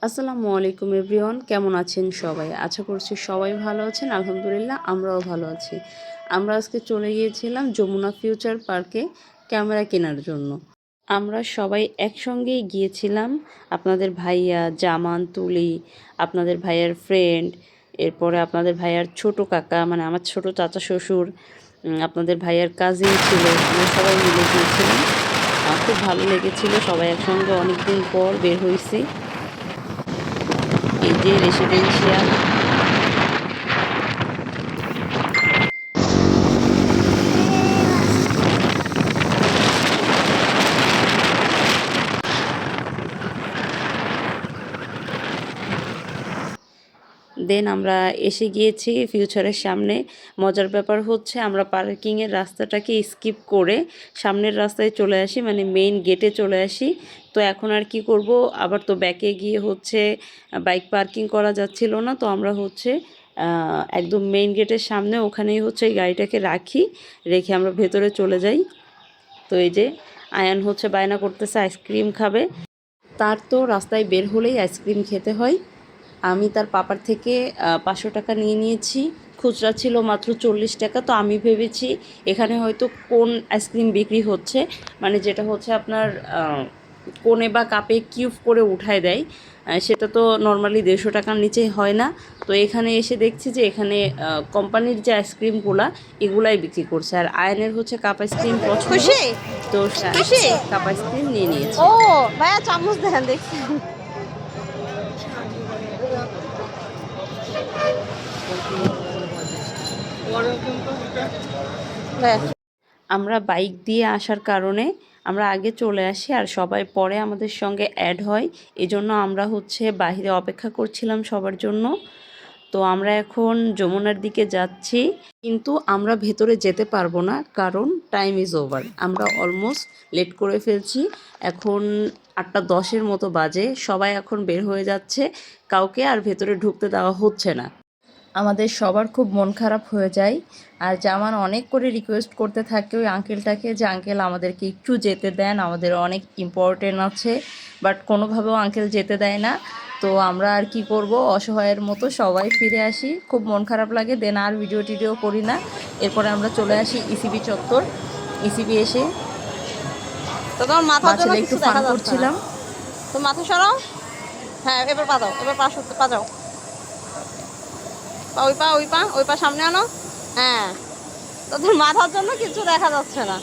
আসসালামু আলাইকুম এভরিওয়ান, কেমন আছেন সবাই? আশা করছি সবাই ভালো আছেন। আলহামদুলিল্লাহ আমরাও ভালো আছি। আমরা আজকে চলে গিয়েছিলাম যমুনা ফিউচার পার্কে ক্যামেরা কেনার জন্য। আমরা সবাই একসঙ্গেই গিয়েছিলাম। আপনাদের ভাইয়া, জামান, তুলি, আপনাদের ভাইয়ার ফ্রেন্ড, এরপরে আপনাদের ভাইয়ার ছোট কাকা মানে আমার ছোট চাচা শ্বশুর, আপনাদের ভাইয়ার কাজিন ছিল। আমরা সবাই মিলে গিয়েছিলাম। খুব ভালো লেগেছিল। সবাই একসঙ্গে অনেকদিন পর বের হয়েছি। এই যে রেসিডেন্সিয়াল। দেন আমরা এসে গিয়েছি ফিউচারের সামনে। মজার ব্যাপার হচ্ছে আমরা পার্কিংয়ের রাস্তাটাকে স্কিপ করে সামনের রাস্তায় চলে আসি, মানে মেইন গেটে চলে আসি। তো এখন আর কি করব, আবার তো ব্যাকে গিয়ে হচ্ছে বাইক পার্কিং করা যাচ্ছিল না। তো আমরা হচ্ছে একদম মেইন গেটের সামনে ওখানেই হচ্ছে গাড়িটাকে রেখে আমরা ভেতরে চলে যাই। তো এই যে আয়ান হচ্ছে বায়না করতেছে আইসক্রিম খাবে। তার তো রাস্তায় বের হলেই আইসক্রিম খেতে হয়। আমি তার পাপার থেকে 500 টাকা নিয়ে নিয়েছি। খুচরা ছিল মাত্র 40 টাকা। তো আমি ভেবেছি এখানে হয়তো কোন আইসক্রিম বিক্রি হচ্ছে, মানে যেটা হচ্ছে আপনার কোনে বা কাপে কিউব করে উঠায় দেয়। সেটা তো নর্মালি 150 টাকার নিচে হয় না। তো এখানে এসে দেখছি যে এখানে কোম্পানির যে আইসক্রিমগুলা এগুলাই বিক্রি করছে। আর আয়নের হচ্ছে কাপ আইসক্রিম পছন্দ। খুশি তো খুশি কাপ আইসক্রিম নিয়ে নিয়েছে। ও ভাইয়া চামচ দেখেন দেখছি। আমরা বাইক দিয়ে আসার কারণে আমরা আগে চলে আসি আর সবাই পরে আমাদের সঙ্গে অ্যাড হয়। এজন্য আমরা হচ্ছে বাইরে অপেক্ষা করছিলাম সবার জন্য। তো আমরা এখন যমুনার দিকে যাচ্ছি, কিন্তু আমরা ভেতরে যেতে পারবো না কারণ টাইম ইজ ওভার। আমরা অলমোস্ট লেট করে ফেলছি। এখন 8টা 10-এর মতো বাজে। সবাই এখন বের হয়ে যাচ্ছে, কাউকে আর ভেতরে ঢুকতে দেওয়া হচ্ছে না। আমাদের সবার খুব মন খারাপ হয়ে যায়। আর জামান অনেক করে রিকোয়েস্ট করতে থাকে ওই আঙ্কেলটাকে যে আঙ্কেল আমাদেরকে একটু যেতে দেন, আমাদের অনেক ইম্পর্টেন্ট আছে। বাট কোনোভাবেও আঙ্কেল যেতে দেয় না। তো আমরা আর কি করব, অসহায়ের মতো সবাই ফিরে আসি। খুব মন খারাপ লাগে। দেন আর ভিডিও টিডিও করি না। এরপরে আমরা চলে আসি ইসিবি চত্বর। ইসিবি এসে তো তোমার মাথার জন্য ছেলে একটু কিছু ফান দেখা যাচ্ছে না। করছিলাম। তো মাথা সরাও। হ্যাঁ এবার পা দাও, এবার পা সরতে পা যাও। ওই পা সামনে আনো। হ্যাঁ তোদের মাথার জন্য কিছু দেখা যাচ্ছে না।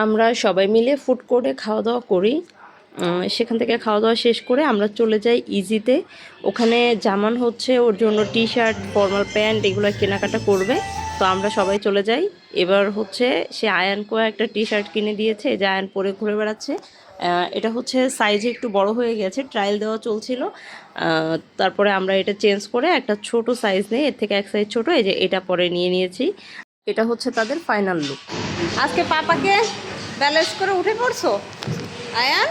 আমরা সবাই মিলে ফুড কোর্টে খাওয়া দাওয়া করি। সেখান থেকে খাওয়া দাওয়া শেষ করে আমরা চলে যাই ইজিতে। ওখানে জামান হচ্ছে ওর জন্য টি শার্ট, ফর্মাল প্যান্ট এগুলো কেনাকাটা করবে। তো আমরা সবাই চলে যাই। এবার হচ্ছে সে আয়ানকেও একটা টি শার্ট কিনে দিয়েছে, যে আয়ান পরে ঘুরে বেড়াচ্ছে। এটা হচ্ছে সাইজে একটু বড় হয়ে গেছে, ট্রায়াল দেওয়া চলছিল। তারপরে আমরা এটা চেঞ্জ করে একটা ছোট সাইজ নেই, এর থেকে এক সাইজ ছোট, এই যে এটা পরে নিয়ে নিয়েছি। এটা হচ্ছে তাদের ফাইনাল লুক। আজকে পাপাকে ব্যালেন্স করে উঠে পড়ছো আয়ান?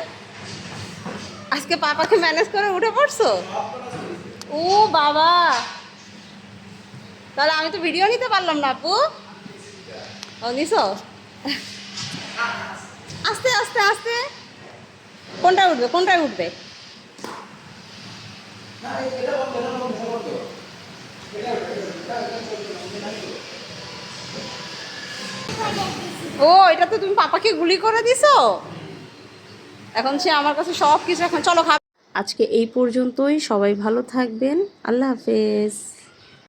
আজকে পাপাকে ম্যানেজ করে উঠে পড়ছো? ও বাবা, তাহলে আমি তো ভিডিও নিতে পারলাম না আপু। ও নিছো? আস্তে আস্তে আস্তে। কোনটায় উঠবে? ও এটা তো তুমি পাপাকে গুলি করে দিছো। এখন সে আমার কাছে সব কিছু, এখন চলো খাবে। আজকে এই পর্যন্তই। সবাই ভালো থাকবেন। আল্লাহ হাফেজ।